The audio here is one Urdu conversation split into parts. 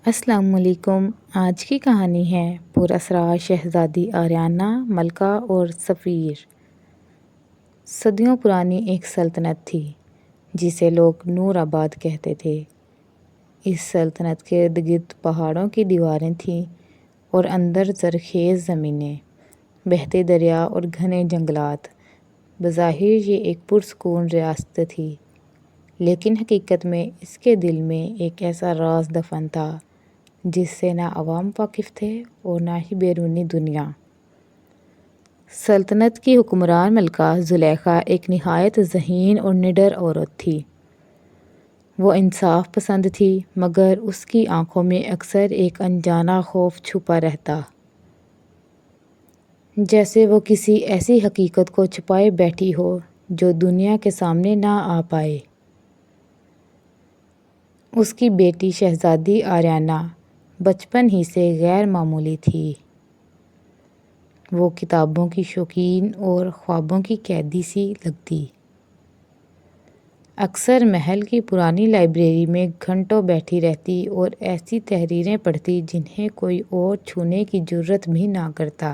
السلام علیکم۔ آج کی کہانی ہے پراسرار شہزادی آریانہ، ملکہ اور سفیر۔ صدیوں پرانی ایک سلطنت تھی جسے لوگ نور آباد کہتے تھے۔ اس سلطنت کے ارد گرد پہاڑوں کی دیواریں تھیں اور اندر زرخیز زمینیں، بہتے دریا اور گھنے جنگلات۔ بظاہر یہ ایک پرسکون ریاست تھی، لیکن حقیقت میں اس کے دل میں ایک ایسا راز دفن تھا جس سے نہ عوام واقف تھے اور نہ ہی بیرونی دنیا۔ سلطنت کی حکمران ملکہ زلیخا ایک نہایت ذہین اور نڈر عورت تھی۔ وہ انصاف پسند تھی، مگر اس کی آنکھوں میں اکثر ایک انجانا خوف چھپا رہتا، جیسے وہ کسی ایسی حقیقت کو چھپائے بیٹھی ہو جو دنیا کے سامنے نہ آ پائے۔ اس کی بیٹی شہزادی آریانہ بچپن ہی سے غیر معمولی تھی۔ وہ کتابوں کی شوقین اور خوابوں کی قیدی سی لگتی۔ اکثر محل کی پرانی لائبریری میں گھنٹوں بیٹھی رہتی اور ایسی تحریریں پڑھتی جنہیں کوئی اور چھونے کی جرات بھی نہ کرتا۔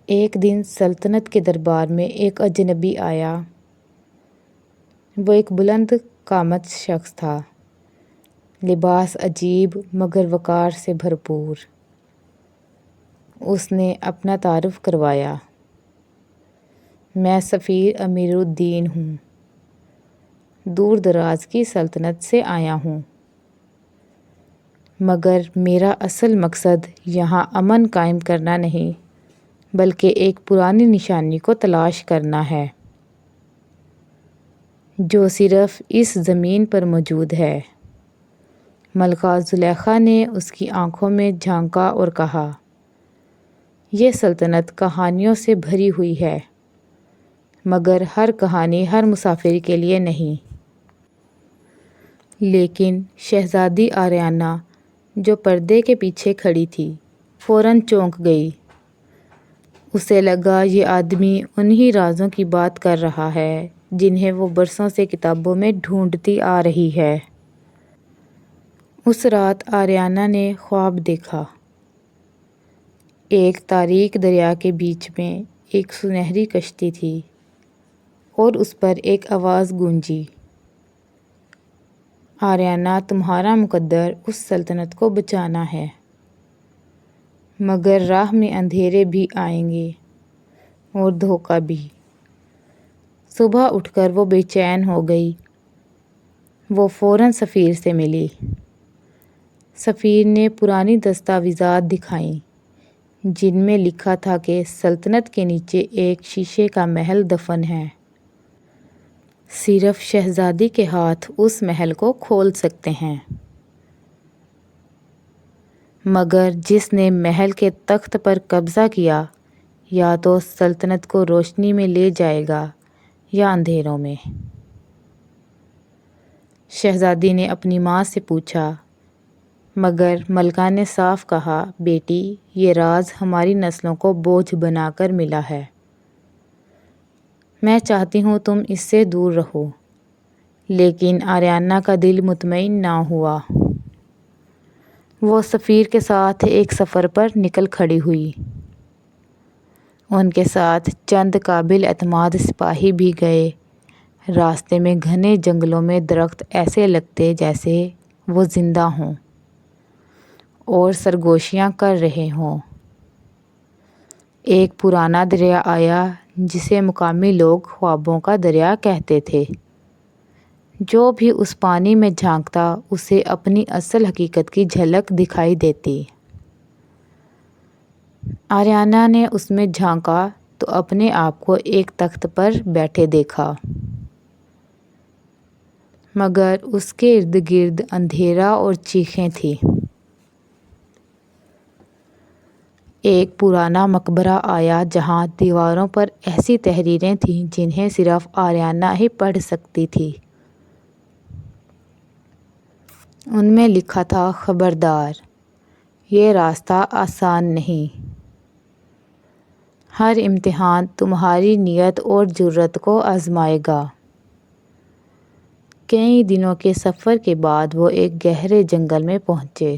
ایک دن سلطنت کے دربار میں ایک اجنبی آیا۔ وہ ایک بلند قامت شخص تھا، لباس عجیب مگر وقار سے بھرپور۔ اس نے اپنا تعارف کروایا۔ میں سفیر امیر الدین ہوں، دور دراز کی سلطنت سے آیا ہوں، مگر میرا اصل مقصد یہاں امن قائم کرنا نہیں بلکہ ایک پرانی نشانی کو تلاش کرنا ہے جو صرف اس زمین پر موجود ہے۔ ملکہ زلیخا نے اس کی آنکھوں میں جھانکا اور کہا، یہ سلطنت کہانیوں سے بھری ہوئی ہے، مگر ہر کہانی ہر مسافر کے لیے نہیں۔ لیکن شہزادی آریانہ، جو پردے کے پیچھے کھڑی تھی، فوراً چونک گئی۔ اسے لگا یہ آدمی انہی رازوں کی بات کر رہا ہے جنہیں وہ برسوں سے کتابوں میں ڈھونڈتی آ رہی ہے۔ اس رات آریانہ نے خواب دیکھا۔ ایک تاریک دریا کے بیچ میں ایک سنہری کشتی تھی اور اس پر ایک آواز گونجی، آریانہ، تمہارا مقدر اس سلطنت کو بچانا ہے، مگر راہ میں اندھیرے بھی آئیں گے اور دھوکہ بھی۔ صبح اٹھ کر وہ بے چین ہو گئی۔ وہ فوراً سفیر سے ملی۔ سفیر نے پرانی دستاویزات دکھائیں جن میں لکھا تھا کہ سلطنت کے نیچے ایک شیشے کا محل دفن ہے۔ صرف شہزادی کے ہاتھ اس محل کو کھول سکتے ہیں، مگر جس نے محل کے تخت پر قبضہ کیا یا تو سلطنت کو روشنی میں لے جائے گا یا اندھیروں میں۔ شہزادی نے اپنی ماں سے پوچھا، مگر ملکہ نے صاف کہا، بیٹی، یہ راز ہماری نسلوں کو بوجھ بنا کر ملا ہے۔ میں چاہتی ہوں تم اس سے دور رہو۔ لیکن آریانہ کا دل مطمئن نہ ہوا۔ وہ سفیر کے ساتھ ایک سفر پر نکل کھڑی ہوئی۔ ان کے ساتھ چند قابل اعتماد سپاہی بھی گئے۔ راستے میں گھنے جنگلوں میں درخت ایسے لگتے جیسے وہ زندہ ہوں اور سرگوشیاں کر رہے ہوں۔ ایک پرانا دریا آیا جسے مقامی لوگ خوابوں کا دریا کہتے تھے۔ جو بھی اس پانی میں جھانکتا اسے اپنی اصل حقیقت کی جھلک دکھائی دیتی۔ آریانہ نے اس میں جھانکا تو اپنے آپ کو ایک تخت پر بیٹھے دیکھا، مگر اس کے ارد گرد اندھیرا اور چیخیں تھیں۔ ایک پرانا مقبرہ آیا جہاں دیواروں پر ایسی تحریریں تھیں جنہیں صرف آریانہ ہی پڑھ سکتی تھی۔ ان میں لکھا تھا، خبردار، یہ راستہ آسان نہیں۔ ہر امتحان تمہاری نیت اور جرات کو آزمائے گا۔ کئی دنوں کے سفر کے بعد وہ ایک گہرے جنگل میں پہنچے۔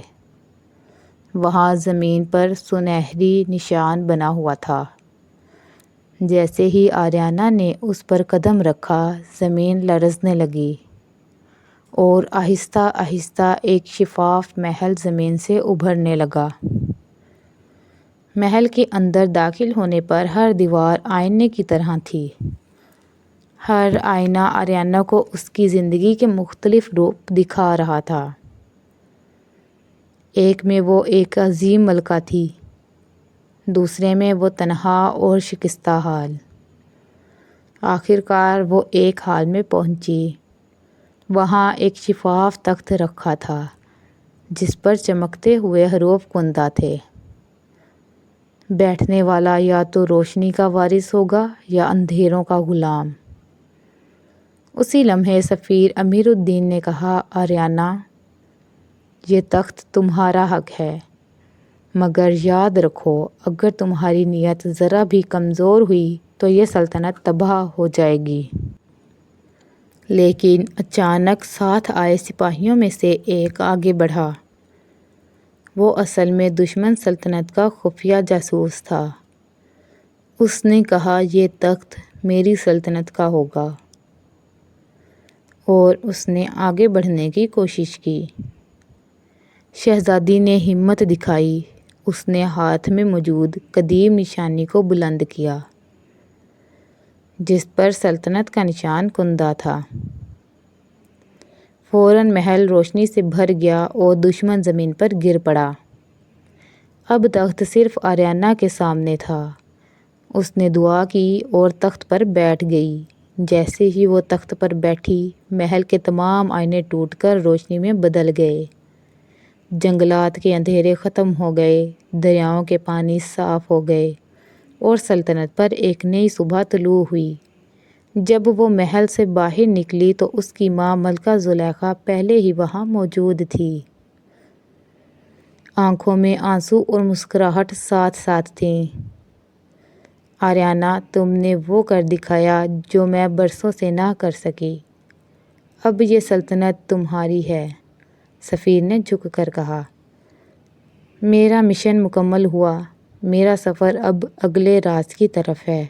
وہاں زمین پر سنہری نشان بنا ہوا تھا۔ جیسے ہی آریانا نے اس پر قدم رکھا، زمین لرزنے لگی اور آہستہ آہستہ ایک شفاف محل زمین سے ابھرنے لگا۔ محل کے اندر داخل ہونے پر ہر دیوار آئینے کی طرح تھی۔ ہر آئینہ آریانا کو اس کی زندگی کے مختلف روپ دکھا رہا تھا۔ ایک میں وہ ایک عظیم ملکہ تھی، دوسرے میں وہ تنہا اور شکستہ حال۔ آخر کار وہ ایک حال میں پہنچی۔ وہاں ایک شفاف تخت رکھا تھا جس پر چمکتے ہوئے حروف کندہ تھے۔ بیٹھنے والا یا تو روشنی کا وارث ہوگا یا اندھیروں کا غلام۔ اسی لمحے سفیر امیر الدین نے کہا، آریانا، یہ تخت تمہارا حق ہے، مگر یاد رکھو اگر تمہاری نیت ذرا بھی کمزور ہوئی تو یہ سلطنت تباہ ہو جائے گی۔ لیکن اچانک ساتھ آئے سپاہیوں میں سے ایک آگے بڑھا۔ وہ اصل میں دشمن سلطنت کا خفیہ جاسوس تھا۔ اس نے کہا، یہ تخت میری سلطنت کا ہوگا، اور اس نے آگے بڑھنے کی کوشش کی۔ شہزادی نے ہمت دکھائی۔ اس نے ہاتھ میں موجود قدیم نشانی کو بلند کیا جس پر سلطنت کا نشان کندہ تھا۔ فوراً محل روشنی سے بھر گیا اور دشمن زمین پر گر پڑا۔ اب تخت صرف آریانا کے سامنے تھا۔ اس نے دعا کی اور تخت پر بیٹھ گئی۔ جیسے ہی وہ تخت پر بیٹھی، محل کے تمام آئینے ٹوٹ کر روشنی میں بدل گئے۔ جنگلات کے اندھیرے ختم ہو گئے، دریاؤں کے پانی صاف ہو گئے اور سلطنت پر ایک نئی صبح طلوع ہوئی۔ جب وہ محل سے باہر نکلی تو اس کی ماں ملکہ زلیخا پہلے ہی وہاں موجود تھی۔ آنکھوں میں آنسو اور مسکراہٹ ساتھ ساتھ تھیں۔ آریانا، تم نے وہ کر دکھایا جو میں برسوں سے نہ کر سکی۔ اب یہ سلطنت تمہاری ہے، سفیر نے جھک کر کہا۔ میرا مشن مکمل ہوا۔ میرا سفر اب اگلے راز کی طرف ہے،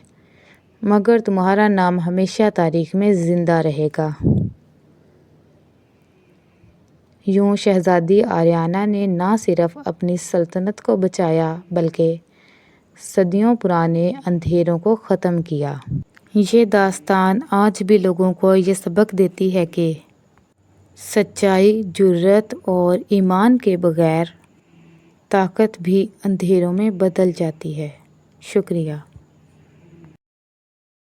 مگر تمہارا نام ہمیشہ تاریخ میں زندہ رہے گا۔ یوں شہزادی آریانا نے نہ صرف اپنی سلطنت کو بچایا بلکہ صدیوں پرانے اندھیروں کو ختم کیا۔ یہ داستان آج بھی لوگوں کو یہ سبق دیتی ہے کہ سچائی، جرأت اور ایمان کے بغیر طاقت بھی اندھیروں میں بدل جاتی ہے۔ شکریہ۔